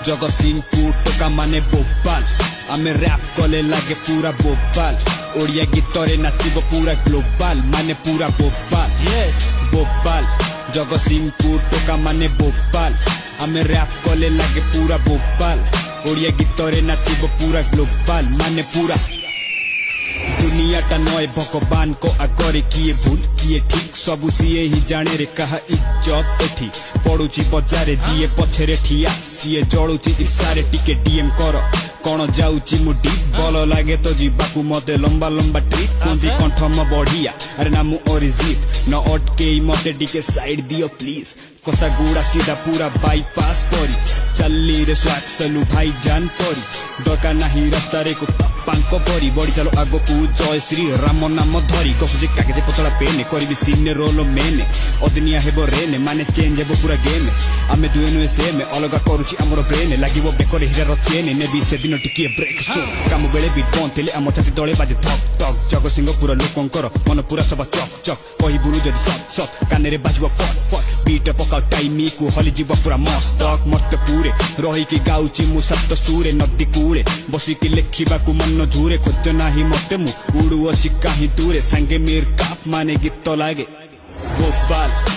जगतसिंहपुर टोका माने भोपाल आमे रैप कले लागे पूरा भोपाल ओडिया गीतरे नाचिब पूरा ग्लोबाल माने पूरा भोपाल भोपाल जगतसिंहपुर टोका माने भोपाल आमे रैप कले लागे पूरा भोपाल ओडिया गीतरे नाचिब पूरा ग्लोबाल माने पूरा दुनिया टा नय भगवान को आगरे किए भूल किए ठीक सबु सीए ही जाने रे कहा इज्जत एठी पड़ुची बजारे जीए पछरे ठिया सीए जळुची इसारे टिके डीएम कर कौन जाऊची मुडी बल लागे तो जीवाकू मते लंबा लंबा ट्रिप कुंजी कंठम बढ़िया अरे नामु ओरिजित न अटके मते टिके साइड दियो प्लीज कथा गुड़ा सीधा पूरा बाईपास करी चली रे स्वाक सलू भाई जान परी दरकार नाही रास्ता रे को पांक परी बड़ी चलो आगो को जय श्री राम नाम धरी कसुजे कागजे पतला पेने करी सीने रोल मेने अदनिया हेबो रेने माने चेंज हेबो पूरा गेम आमे दुए नुए सेम अलगा करूची हमरो ब्रेन लागिवो बेकर हिरा रचेने नेबी से दिन टिके ब्रेक सो काम बेले भी पहुंचले आम छाती तले बाजे थक थक जगतसिंहपुर लोकंकर मन पूरा सब चक चक कही बुरु जदि सत सत काने रे बाजिबो फट फट बीट पका टाइमी को हली जीव पूरा मस्तक मस्त पूरे रही की गाउची मु सप्त सूरे नदी कूले बसी की लेखिबा को मन झूरे खोज नाही मते मु उड़ू अछि काहि दूरे संगे मेर काप माने गीत लागे भोपाल।